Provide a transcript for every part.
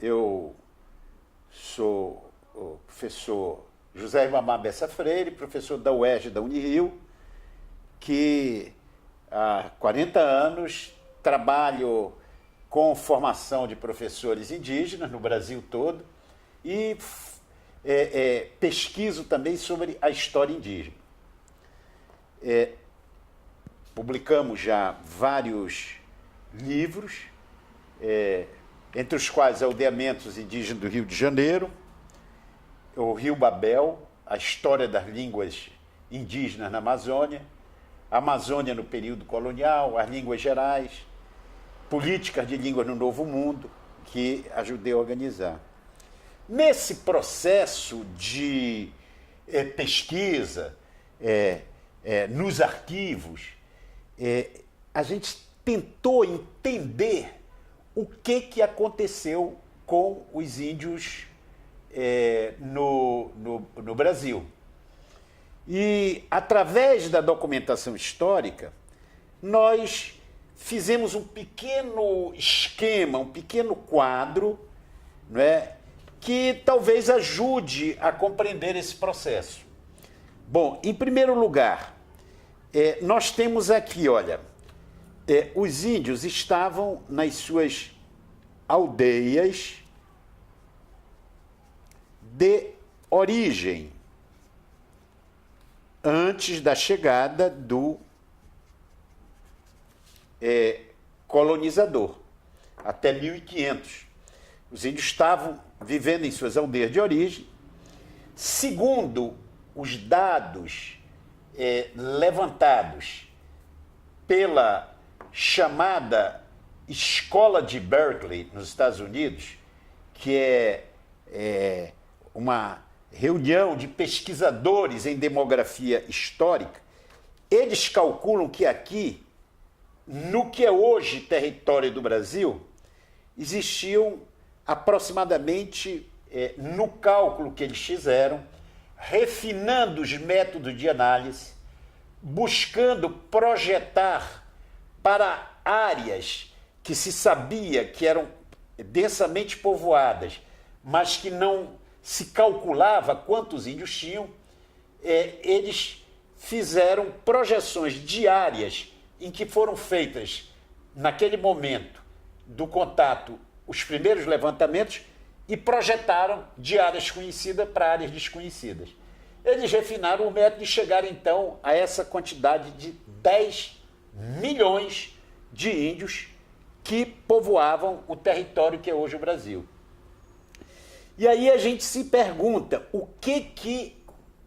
eu sou o professor José Ribamar Bessa Freire, professor da UERJ da Unirio, que há 40 anos trabalho com formação de professores indígenas no Brasil todo e pesquiso também sobre a história indígena. Publicamos já vários livros, entre os quais Aldeamentos Indígenas do Rio de Janeiro, o Rio Babel, a história das línguas indígenas na Amazônia, a Amazônia no período colonial, as línguas gerais, políticas de línguas no Novo Mundo, que ajudei a organizar. Nesse processo de pesquisa, nos arquivos, a gente tentou entender o que aconteceu com os índios no Brasil. E, através da documentação histórica, nós fizemos um pequeno esquema, um pequeno quadro, não é, que talvez ajude a compreender esse processo. Bom, em primeiro lugar, nós temos aqui, olha, os índios estavam nas suas aldeias de origem, antes da chegada do colonizador, até 1500. Os índios estavam vivendo em suas aldeias de origem. Segundo os dados levantados pela chamada Escola de Berkeley, nos Estados Unidos, que é uma reunião de pesquisadores em demografia histórica, eles calculam que aqui, no que é hoje território do Brasil, existiam aproximadamente, no cálculo que eles fizeram, refinando os métodos de análise, buscando projetar para áreas que se sabia que eram densamente povoadas, mas que não se calculava quantos índios tinham, eles fizeram projeções diárias em que foram feitas, naquele momento do contato, os primeiros levantamentos e projetaram de áreas conhecidas para áreas desconhecidas. Eles refinaram o método e chegaram, então, a essa quantidade de 10 milhões de índios que povoavam o território que é hoje o Brasil. E aí a gente se pergunta o que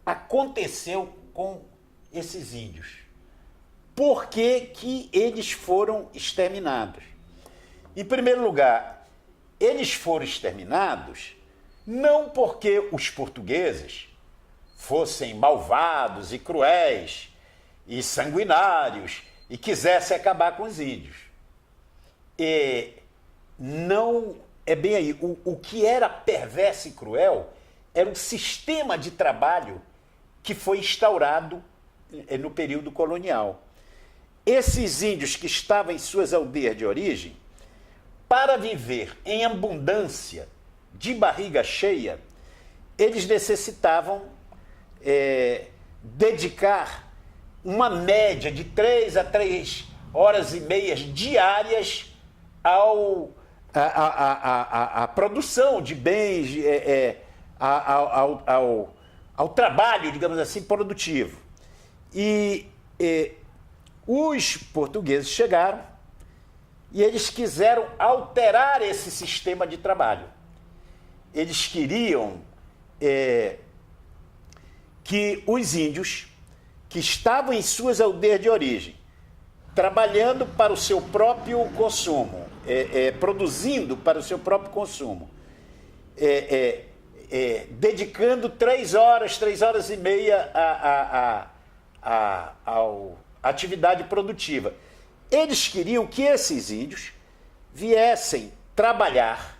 aconteceu com esses índios? Por que eles foram exterminados? Em primeiro lugar, eles foram exterminados não porque os portugueses fossem malvados e cruéis e sanguinários e quisessem acabar com os índios. Não é bem aí. O que era perverso e cruel era um sistema de trabalho que foi instaurado no período colonial. Esses índios que estavam em suas aldeias de origem, para viver em abundância, de barriga cheia, eles necessitavam dedicar uma média de 3 a 3 horas e meias diárias à produção de bens, ao trabalho, digamos assim, produtivo. E os portugueses chegaram e eles quiseram alterar esse sistema de trabalho. Eles queriam que os índios que estavam em suas aldeias de origem, trabalhando para o seu próprio consumo, produzindo para o seu próprio consumo, dedicando 3 horas e meia à atividade produtiva. Eles queriam que esses índios viessem trabalhar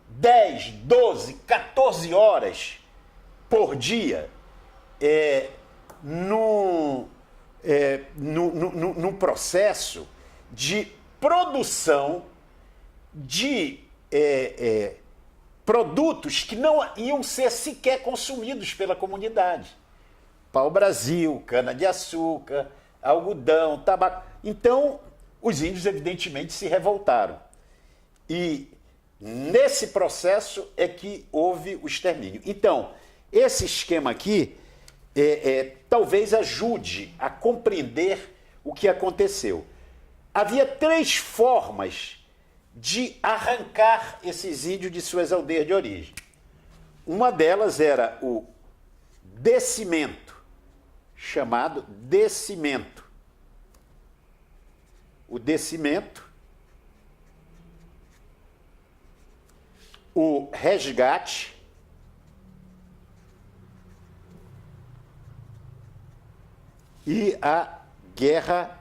10, 12, 14 horas por dia num processo de produção de produtos que não iam ser sequer consumidos pela comunidade. Pau-brasil, cana-de-açúcar, algodão, tabaco. Então, os índios, evidentemente, se revoltaram. E nesse processo é que houve o extermínio. Então, esse esquema aqui talvez ajude a compreender o que aconteceu. Havia 3 formas de arrancar esses índios de suas aldeias de origem. Uma delas era o descimento, chamado descimento. O descimento, o resgate e a guerra,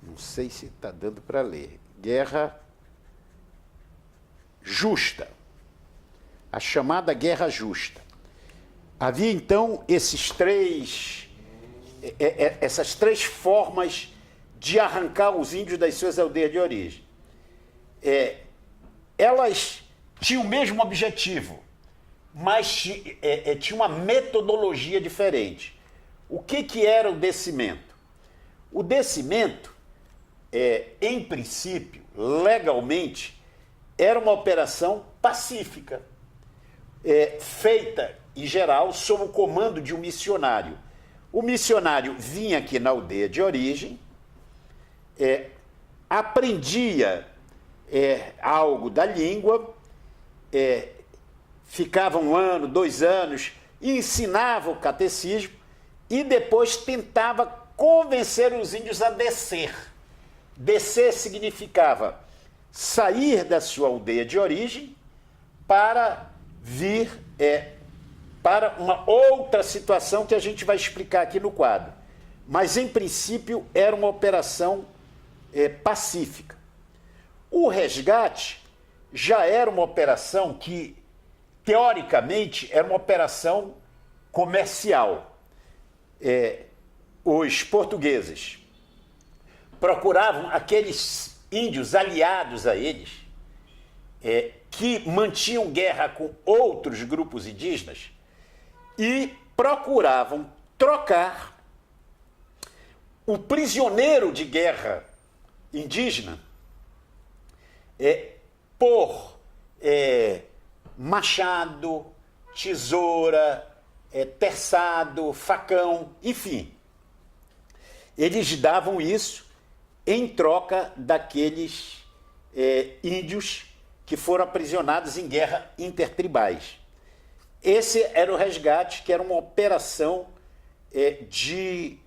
não sei se está dando para ler, guerra justa, a chamada guerra justa. Havia então essas 3 formas de arrancar os índios das suas aldeias de origem. Elas tinham o mesmo objetivo, mas tinha uma metodologia diferente. O que era o descimento? O descimento, em princípio, legalmente, era uma operação pacífica, feita, em geral, sob o comando de um missionário. O missionário vinha aqui na aldeia de origem, aprendia algo da língua, ficava 1 ano, 2 anos, ensinava o catecismo e depois tentava convencer os índios a descer. Descer significava sair da sua aldeia de origem para vir para uma outra situação que a gente vai explicar aqui no quadro. Mas, em princípio, era uma operação pacífica. O resgate já era uma operação que, teoricamente, era uma operação comercial. Os portugueses procuravam aqueles índios aliados a eles, que mantinham guerra com outros grupos indígenas e procuravam trocar o prisioneiro de guerra indígena por machado, tesoura, terçado, facão, enfim. Eles davam isso em troca daqueles índios que foram aprisionados em guerra intertribais. Esse era o resgate, que era uma operação de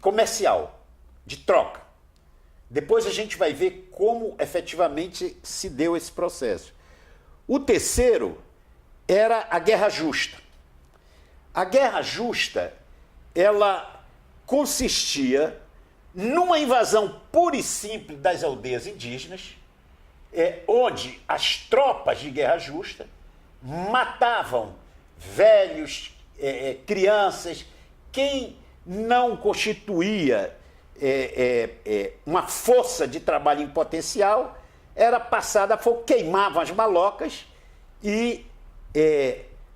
comercial, de troca. Depois a gente vai ver como efetivamente se deu esse processo. O terceiro era a guerra justa. A guerra justa, ela consistia numa invasão pura e simples das aldeias indígenas, onde as tropas de guerra justa matavam velhos, crianças. Quem não constituía uma força de trabalho em potencial era passada a fogo, queimavam as malocas e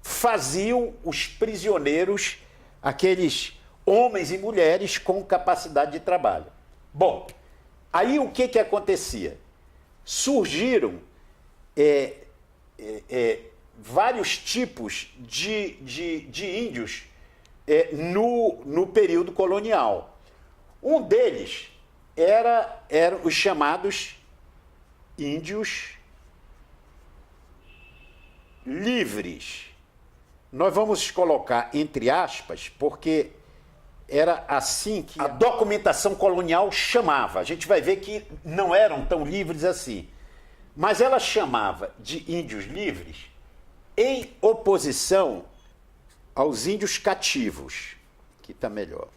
faziam os prisioneiros, aqueles homens e mulheres com capacidade de trabalho. Bom, aí o que acontecia? Surgiram vários tipos de índios no período colonial. Um deles eram os chamados índios livres. Nós vamos colocar entre aspas, porque era assim que a documentação colonial chamava. A gente vai ver que não eram tão livres assim. Mas ela chamava de índios livres em oposição aos índios cativos. Aqui está melhor.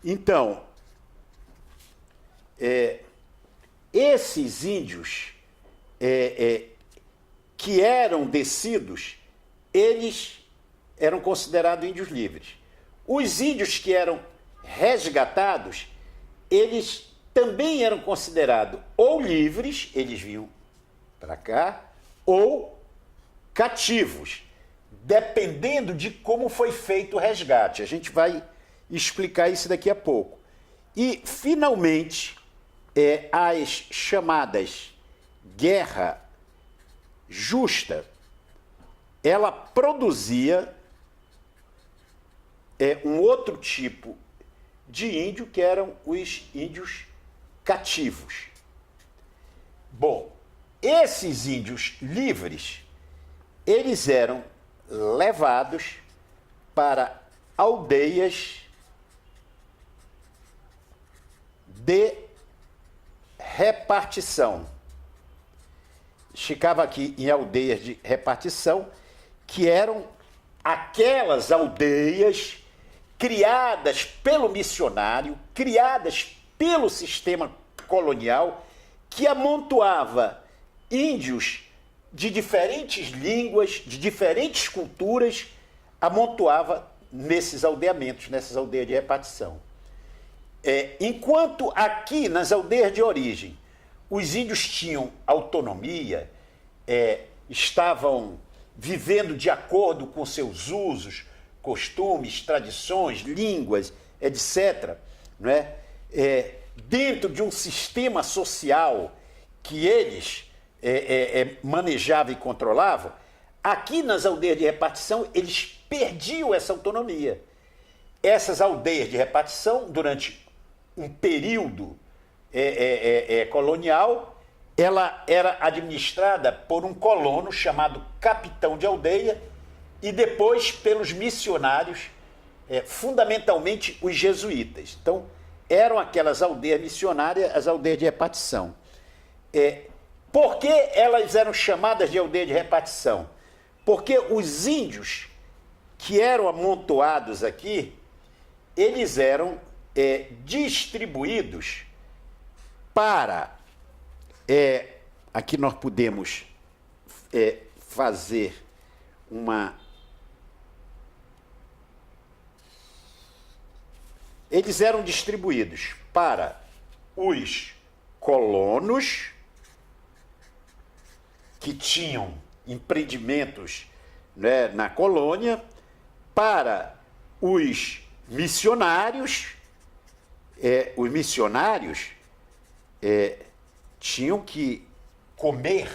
Então, esses índios que eram descidos, eles eram considerados índios livres. Os índios que eram resgatados, eles também eram considerados ou livres, eles vinham para cá, ou cativos, dependendo de como foi feito o resgate. A gente vai explicar isso daqui a pouco. E, finalmente, as chamadas guerra justa, ela produzia um outro tipo de índio, que eram os índios cativos. Bom, esses índios livres, eles eram levados para aldeias de repartição. Ficava aqui em aldeias de repartição, que eram aquelas aldeias criadas pelo missionário, criadas pelo sistema colonial, que amontoava índios de diferentes línguas, de diferentes culturas, amontoava nesses aldeamentos, nessas aldeias de repartição. Enquanto aqui, nas aldeias de origem, os índios tinham autonomia, estavam vivendo de acordo com seus usos, costumes, tradições, línguas, etc., não é? Dentro de um sistema social que eles manejavam e controlavam, aqui nas aldeias de repartição eles perdiam essa autonomia. Essas aldeias de repartição, durante um período colonial, ela era administrada por um colono chamado capitão de aldeia e depois pelos missionários, fundamentalmente os jesuítas. Então, eram aquelas aldeias missionárias, as aldeias de repartição. Por que elas eram chamadas de aldeia de repartição? Porque os índios que eram amontoados aqui, eles eram distribuídos para... aqui nós podemos fazer uma... Eles eram distribuídos para os colonos, que tinham empreendimentos, né, na colônia, para os missionários. Os missionários tinham que comer,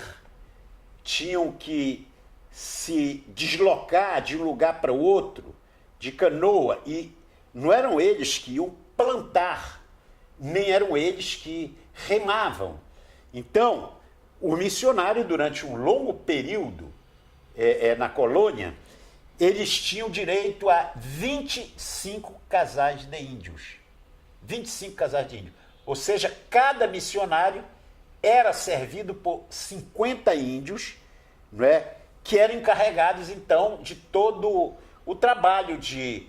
tinham que se deslocar de um lugar para o outro, de canoa, e não eram eles que iam plantar, nem eram eles que remavam. Então, o missionário, durante um longo período na colônia, eles tinham direito a 25 casais de índios. 25 casais de índios. Ou seja, cada missionário era servido por 50 índios, não é, que eram encarregados, então, de todo o trabalho de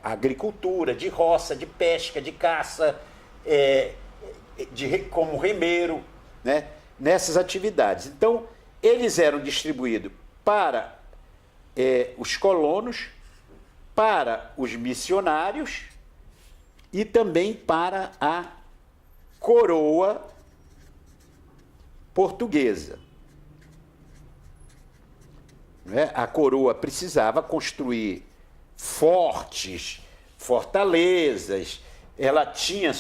agricultura, de roça, de pesca, de caça, como remeiro, né, nessas atividades. Então, eles eram distribuídos para os colonos, para os missionários e também para a coroa portuguesa. A coroa precisava construir fortes, fortalezas, ela tinha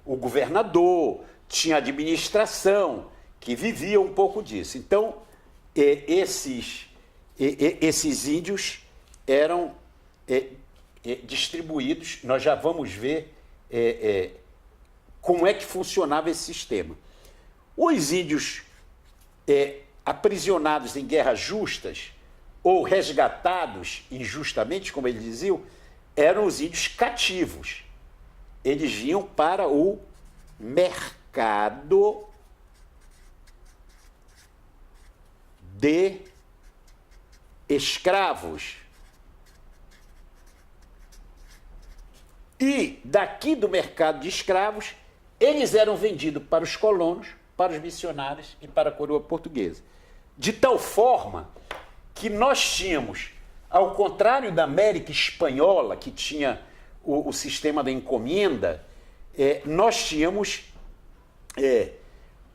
o governador, tinha a administração, que vivia um pouco disso. Então, esses índios eram distribuídos. Nós já vamos ver como é que funcionava esse sistema. Os índios aprisionados em guerras justas ou resgatados injustamente, como eles diziam, eram os índios cativos. Eles vinham para o mercado de escravos. E daqui do mercado de escravos, eles eram vendidos para os colonos, para os missionários e para a coroa portuguesa. De tal forma que nós tínhamos, ao contrário da América Espanhola, que tinha o sistema da encomenda, nós tínhamos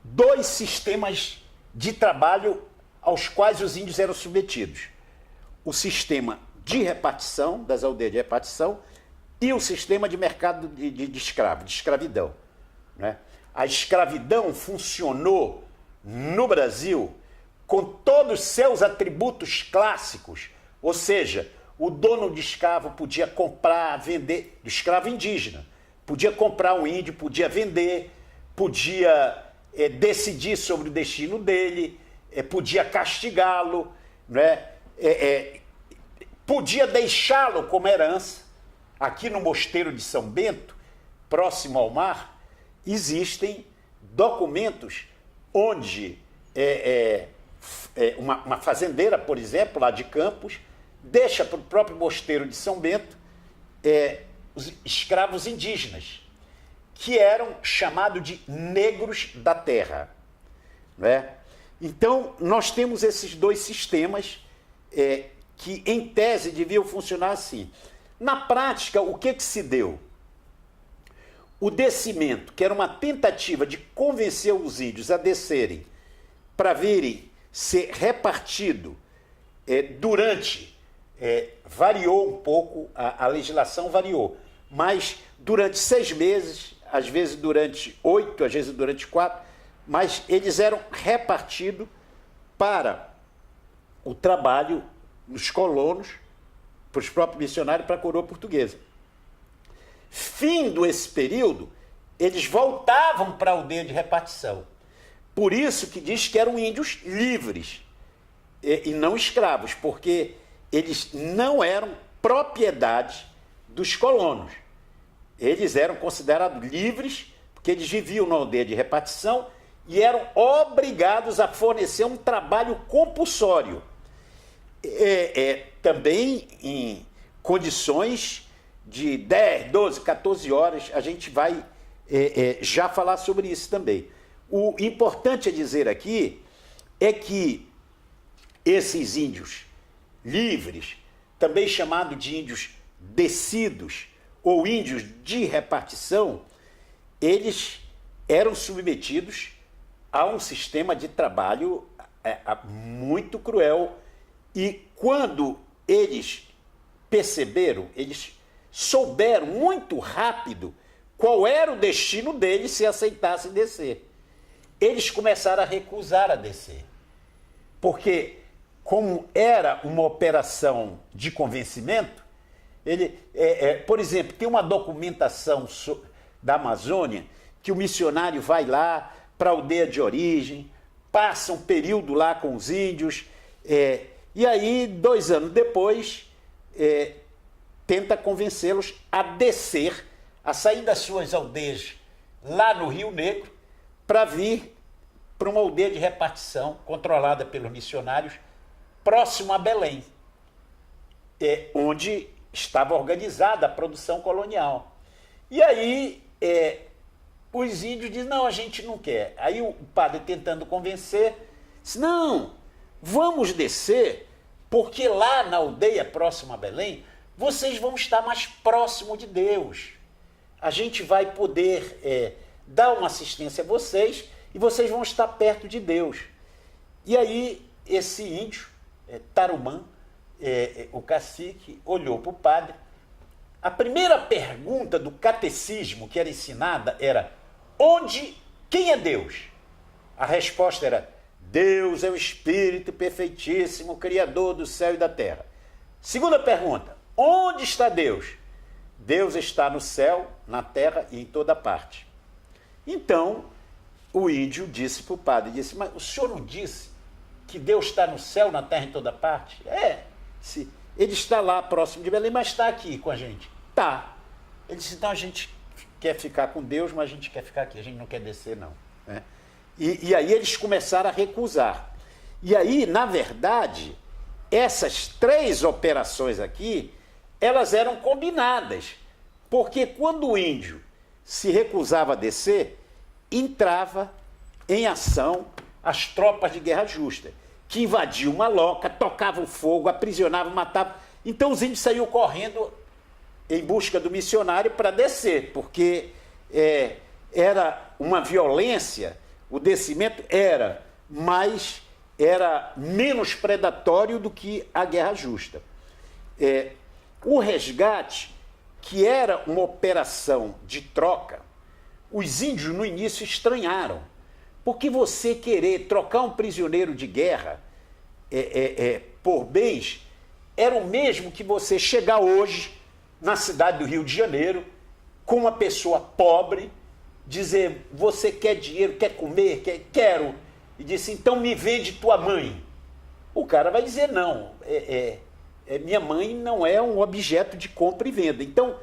dois sistemas de trabalho aos quais os índios eram submetidos. O sistema de repartição, das aldeias de repartição, e o sistema de mercado de escravo, de escravidão. Né? A escravidão funcionou no Brasil com todos os seus atributos clássicos, ou seja, o dono de escravo podia comprar, vender, do escravo indígena, podia comprar um índio, podia vender, podia decidir sobre o destino dele, podia castigá-lo, né? Podia deixá-lo como herança. Aqui no Mosteiro de São Bento, próximo ao mar, existem documentos onde uma fazendeira, por exemplo, lá de Campos, deixa para o próprio Mosteiro de São Bento os escravos indígenas, que eram chamados de negros da terra. Né? Então, nós temos esses dois sistemas que, em tese, deviam funcionar assim. Na prática, o que se deu? O descimento, que era uma tentativa de convencer os índios a descerem para virem ser repartido variou um pouco, a legislação variou, mas durante 6 meses, às vezes durante 8, às vezes durante 4, mas eles eram repartidos para o trabalho nos colonos, para os próprios missionários, para a coroa portuguesa. Findo esse período, eles voltavam para a aldeia de repartição. Por isso que diz que eram índios livres e não escravos, porque eles não eram propriedade dos colonos. Eles eram considerados livres, porque eles viviam na aldeia de repartição e eram obrigados a fornecer um trabalho compulsório. Também em condições de 10, 12, 14 horas, a gente vai já falar sobre isso também. O importante a dizer aqui é que esses índios livres, também chamados de índios descidos ou índios de repartição, eles eram submetidos a um sistema de trabalho muito cruel. E quando eles perceberam, eles souberam muito rápido qual era o destino deles se aceitassem descer. Eles começaram a recusar a descer. Porque, como era uma operação de convencimento, por exemplo, tem uma documentação da Amazônia que o missionário vai lá para a aldeia de origem, passa um período lá com os índios, e aí, 2 anos depois, tenta convencê-los a descer, a sair das suas aldeias lá no Rio Negro, para vir para uma aldeia de repartição controlada pelos missionários, próximo a Belém, onde estava organizada a produção colonial. E aí os índios dizem, não, a gente não quer. Aí o padre tentando convencer, disse, não, vamos descer, porque lá na aldeia próxima a Belém, vocês vão estar mais próximo de Deus. A gente vai poder dar uma assistência a vocês e vocês vão estar perto de Deus. E aí esse índio, Tarumã, o cacique, olhou para o padre. A primeira pergunta do catecismo que era ensinada era, quem é Deus? A resposta era, Deus é o Espírito perfeitíssimo, Criador do céu e da terra. Segunda pergunta, onde está Deus? Deus está no céu, na terra e em toda parte. Então, o índio disse para o padre, mas o senhor não disse que Deus está no céu, na terra e em toda parte? Ele está lá próximo de Belém, mas está aqui com a gente. Tá. Ele disse, então a gente quer ficar com Deus, mas a gente quer ficar aqui, a gente não quer descer não. E aí eles começaram a recusar. E aí, na verdade, essas 3 operações aqui, elas eram combinadas, porque quando o índio se recusava a descer, entrava em ação as tropas de guerra justa, que invadiam uma loca, tocavam fogo, aprisionavam, matavam. Então os índios saíam correndo em busca do missionário para descer, porque era uma violência, o descimento era, mas era menos predatório do que a guerra justa. O resgate, que era uma operação de troca, os índios no início estranharam, porque você querer trocar um prisioneiro de guerra por bens era o mesmo que você chegar hoje na cidade do Rio de Janeiro com uma pessoa pobre, dizer, você quer dinheiro, quer comer, quero, e disse, então me vende tua mãe. O cara vai dizer, não, minha mãe não é um objeto de compra e venda. Então,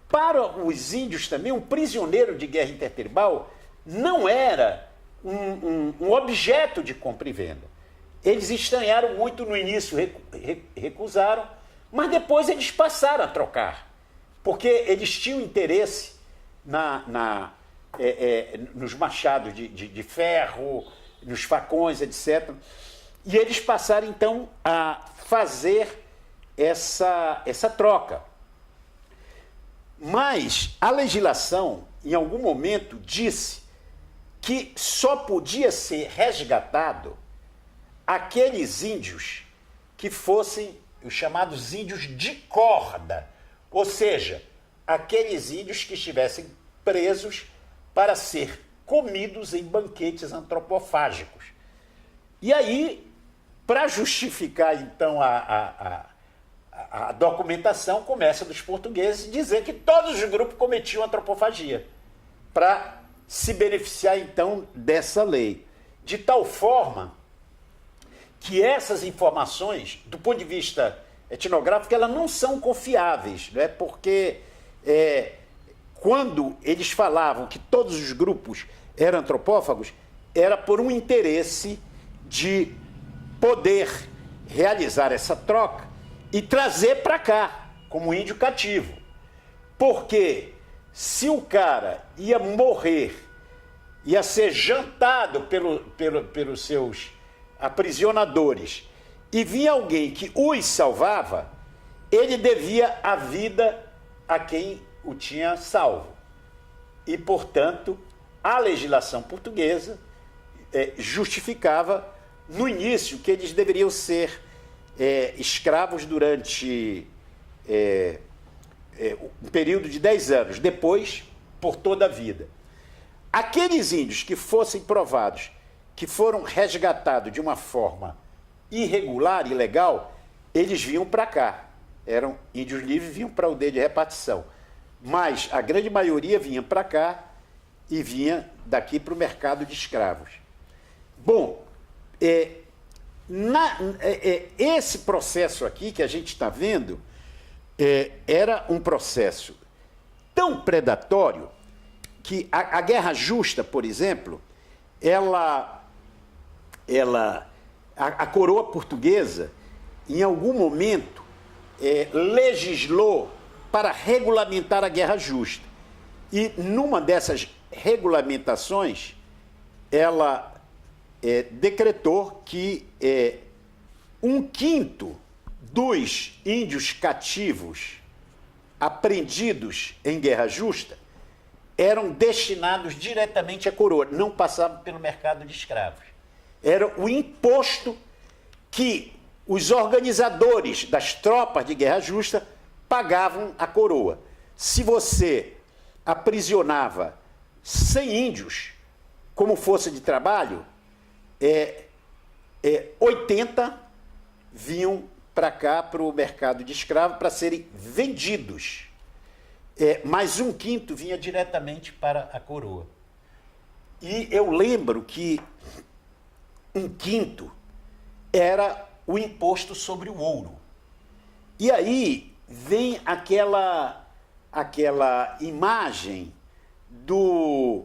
para os índios também, um prisioneiro de guerra intertribal não era um objeto de compra e venda. Eles estranharam muito no início, recusaram, mas depois eles passaram a trocar, porque eles tinham interesse nos machados de ferro, nos facões, etc. E eles passaram, então, a fazer essa troca. Mas a legislação, em algum momento, disse que só podia ser resgatado aqueles índios que fossem os chamados índios de corda, ou seja, aqueles índios que estivessem presos para ser comidos em banquetes antropofágicos. E aí, para justificar, então, a documentação, começa dos portugueses dizer que todos os grupos cometiam antropofagia, para se beneficiar, então, dessa lei. De tal forma que essas informações, do ponto de vista etnográfico, elas não são confiáveis, né? Porque quando eles falavam que todos os grupos eram antropófagos, era por um interesse de poder realizar essa troca e trazer para cá, como índio cativo. Porque se o cara ia morrer, ia ser jantado pelos seus aprisionadores, e vinha alguém que os salvava, ele devia a vida a quem o tinha salvo. E, portanto, a legislação portuguesa justificava, no início, que eles deveriam ser escravos durante um período de 10 anos, depois, por toda a vida. Aqueles índios que fossem provados que foram resgatados de uma forma irregular, ilegal, eles vinham para cá. Eram índios livres, vinham para a aldeia de repartição. Mas a grande maioria vinha para cá e vinha daqui para o mercado de escravos. Bom, esse processo aqui que a gente está vendo era um processo tão predatório que a guerra justa, por exemplo, a coroa portuguesa, em algum momento, legislou para regulamentar a guerra justa. E numa dessas regulamentações, ela decretou que 1/5 dos índios cativos apreendidos em guerra justa eram destinados diretamente à coroa, não passavam pelo mercado de escravos. Era o imposto que os organizadores das tropas de guerra justa pagavam à coroa. Se você aprisionava 100 índios como força de trabalho, 80 vinham para cá, para o mercado de escravos, para serem vendidos. Mas 1/5 vinha diretamente para a coroa. E eu lembro que 1/5 era o imposto sobre o ouro. E aí vem aquela imagem do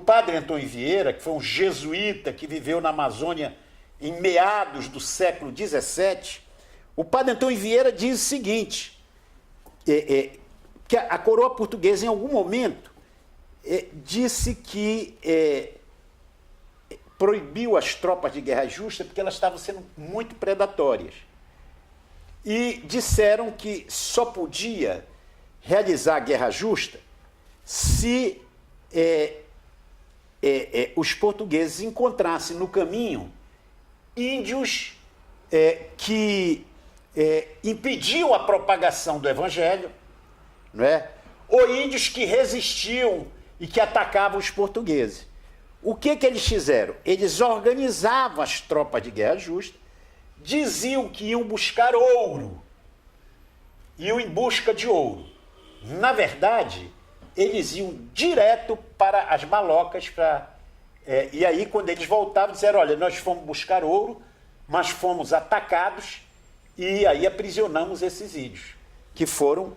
padre Antônio Vieira, que foi um jesuíta que viveu na Amazônia em meados do século XVII. O padre Antônio Vieira diz o seguinte, que a coroa portuguesa, em algum momento, disse que proibiu as tropas de guerra justa porque elas estavam sendo muito predatórias. e disseram que só podia realizar a guerra justa se os portugueses encontrassem no caminho índios que impediam a propagação do evangelho, não é? Ou índios que resistiam e que atacavam os portugueses. O que eles fizeram? Eles organizavam as tropas de guerra justa, diziam que iam buscar ouro, iam em busca de ouro. Na verdade, eles iam direto para as malocas, e aí quando eles voltavam, disseram, olha, nós fomos buscar ouro, mas fomos atacados e aí aprisionamos esses índios, que foram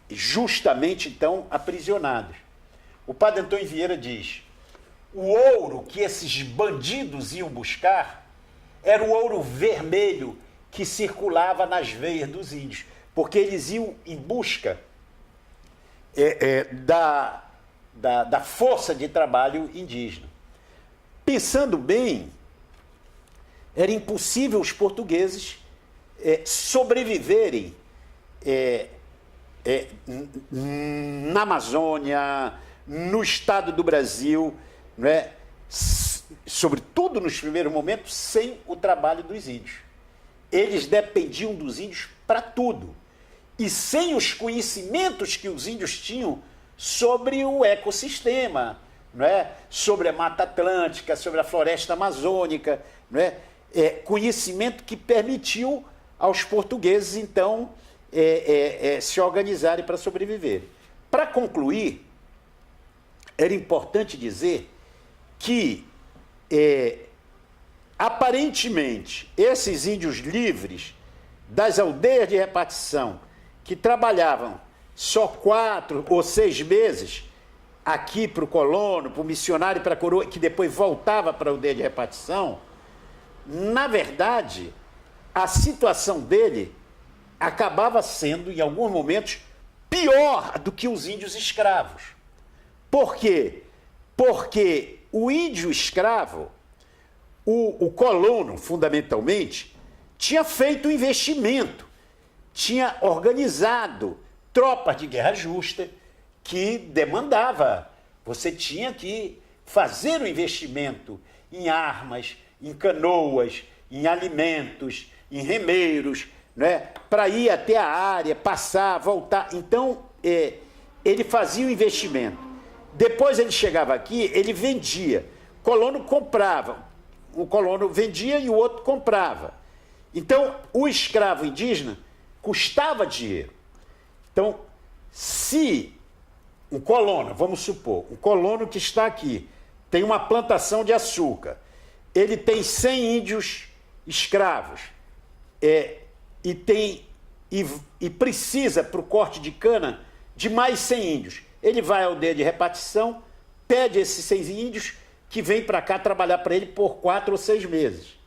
justamente, então, aprisionados. O padre Antônio Vieira diz, o ouro que esses bandidos iam buscar era o ouro vermelho que circulava nas veias dos índios, porque eles iam em busca da força de trabalho indígena. Pensando bem, era impossível os portugueses sobreviverem na Amazônia, no estado do Brasil, não é? Sobretudo nos primeiros momentos, sem o trabalho dos índios. Eles dependiam dos índios para tudo. E sem os conhecimentos que os índios tinham sobre o ecossistema, não é? Sobre a Mata Atlântica, sobre a floresta amazônica, não é? Conhecimento que permitiu aos portugueses, então, se organizarem para sobreviver. Para concluir, era importante dizer que, aparentemente, esses índios livres das aldeias de repartição, que trabalhavam só 4 ou 6 meses aqui para o colono, para o missionário, para a coroa, que depois voltava para a aldeia de repartição, na verdade, a situação dele acabava sendo, em alguns momentos, pior do que os índios escravos. Por quê? Porque o índio escravo, o colono, fundamentalmente, tinha feito um investimento, tinha organizado tropas de guerra justa que demandava. Você tinha que fazer o investimento em armas, em canoas, em alimentos, em remeiros, né, para ir até a área, passar, voltar. Então, ele fazia o investimento. Depois ele chegava aqui, ele vendia. O colono comprava. O colono vendia e o outro comprava. Então, o escravo indígena custava dinheiro. Então, se um colono, vamos supor, um colono que está aqui, tem uma plantação de açúcar, ele tem 100 índios escravos, e precisa, para o corte de cana, de mais 100 índios. Ele vai à aldeia de repartição, pede esses 100 índios que vêm para cá trabalhar para ele por 4 ou 6 meses.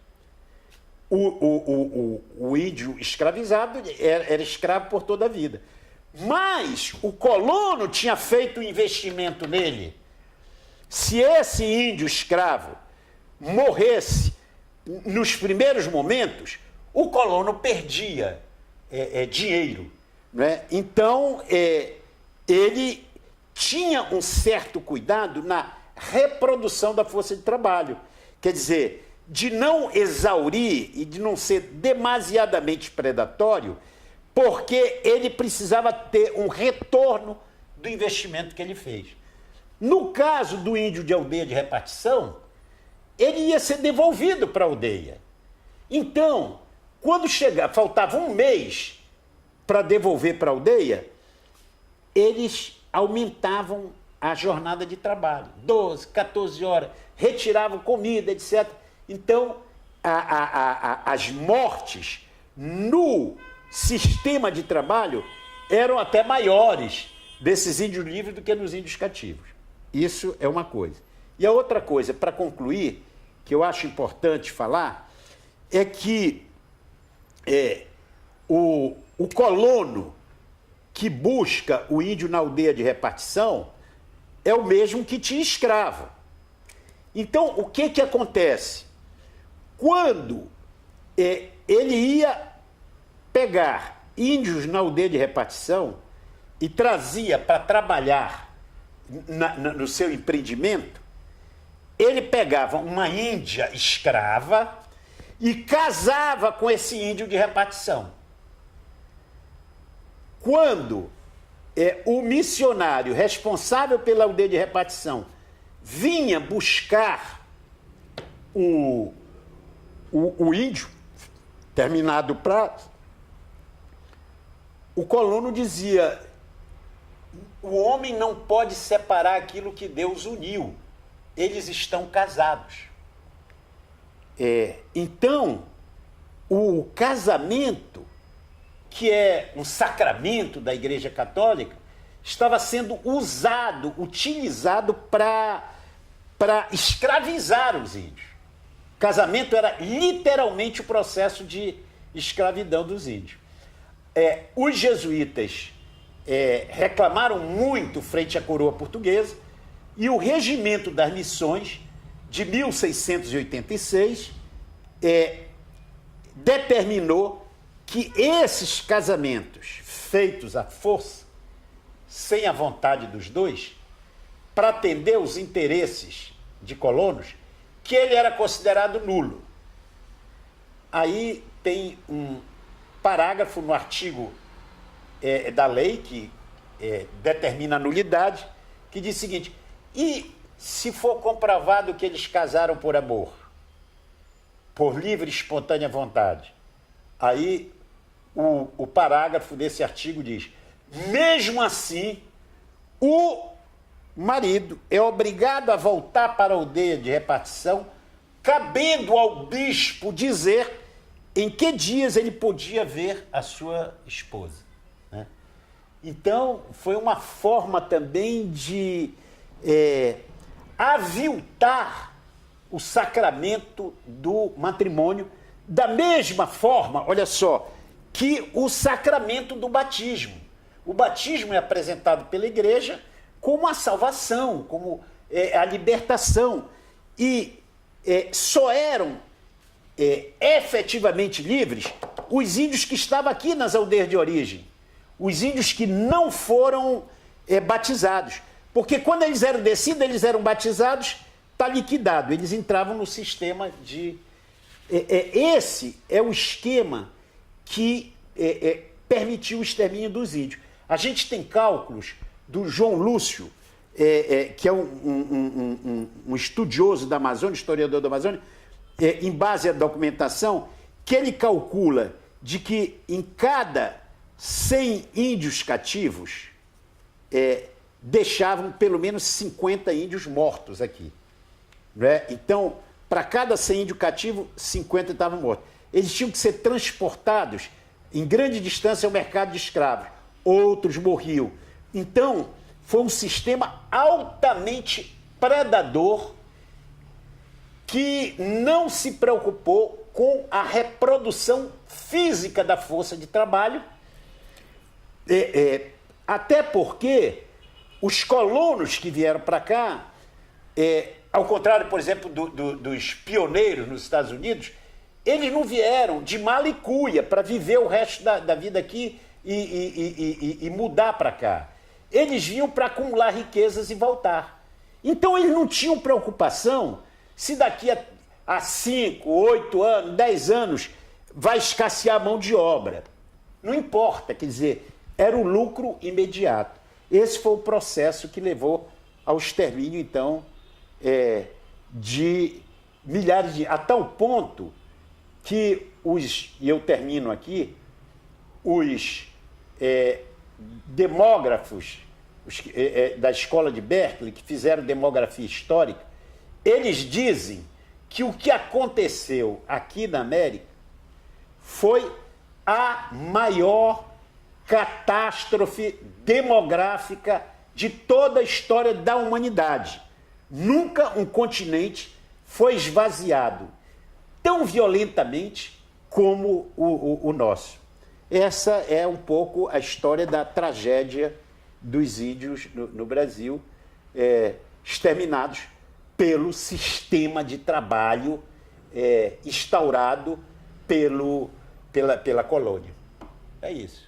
O índio escravizado era escravo por toda a vida. Mas o colono tinha feito um investimento nele. Se esse índio escravo morresse nos primeiros momentos, o colono perdia dinheiro, né? Então, ele tinha um certo cuidado na reprodução da força de trabalho. Quer dizer, de não exaurir e de não ser demasiadamente predatório, porque ele precisava ter um retorno do investimento que ele fez. No caso do índio de aldeia de repartição, ele ia ser devolvido para a aldeia. Então, quando faltava um mês para devolver para a aldeia, eles aumentavam a jornada de trabalho, 12, 14 horas, retiravam comida, etc. Então, as mortes no sistema de trabalho eram até maiores desses índios livres do que nos índios cativos. Isso é uma coisa. E a outra coisa, para concluir, que eu acho importante falar, é que o colono que busca o índio na aldeia de repartição é o mesmo que tinha escravo. Então, o que acontece? Quando ele ia pegar índios na aldeia de repartição e trazia para trabalhar no seu empreendimento. Ele pegava uma índia escrava e casava com esse índio de repartição. Quando o missionário responsável pela aldeia de repartição vinha buscar o índio, terminado o prazo, o colono dizia: o homem não pode separar aquilo que Deus uniu, eles estão casados. Então, o casamento, que é um sacramento da Igreja Católica, estava sendo utilizado para escravizar os índios. O casamento era literalmente o processo de escravidão dos índios. Os jesuítas reclamaram muito frente à coroa portuguesa, e o Regimento das Missões, de 1686, determinou que esses casamentos feitos à força, sem a vontade dos dois, para atender os interesses de colonos, que ele era considerado nulo. Aí tem um parágrafo no artigo da lei que determina a nulidade, que diz o seguinte: e se for comprovado que eles casaram por amor, por livre e espontânea vontade? Aí o parágrafo desse artigo diz: mesmo assim, o marido é obrigado a voltar para a aldeia de repartição, cabendo ao bispo dizer em que dias ele podia ver a sua esposa, né? Então, foi uma forma também de aviltar o sacramento do matrimônio, da mesma forma, olha só, que o sacramento do batismo. O batismo é apresentado pela igreja como a salvação, como a libertação, e só eram efetivamente livres os índios que estavam aqui nas aldeias de origem, os índios que não foram batizados, porque quando eles eram descidos, eles eram batizados, está liquidado, eles entravam no sistema de... esse é o esquema que permitiu o extermínio dos índios. A gente tem cálculos do João Lúcio, que é um estudioso da Amazônia, historiador da Amazônia, em base à documentação, que ele calcula de que em cada 100 índios cativos, deixavam pelo menos 50 índios mortos aqui, né? Então, para cada 100 índios cativos, 50 estavam mortos. Eles tinham que ser transportados em grande distância ao mercado de escravos. Outros morriam. Então, foi um sistema altamente predador que não se preocupou com a reprodução física da força de trabalho, até porque os colonos que vieram para cá, ao contrário, por exemplo, dos pioneiros nos Estados Unidos, eles não vieram de mala e cuia para viver o resto da vida aqui e mudar para cá. Eles vinham para acumular riquezas e voltar. Então eles não tinham preocupação se daqui a 5, 8 anos, 10 anos vai escassear a mão de obra. Não importa, quer dizer, era o lucro imediato. Esse foi o processo que levou ao extermínio, então, de milhares de... A tal ponto que e eu termino aqui, os demógrafos da escola de Berkeley, que fizeram demografia histórica, eles dizem que o que aconteceu aqui na América foi a maior catástrofe demográfica de toda a história da humanidade. Nunca um continente foi esvaziado tão violentamente como o nosso. Essa é um pouco a história da tragédia dos índios no Brasil, exterminados pelo sistema de trabalho instaurado pelo pela colônia. É isso.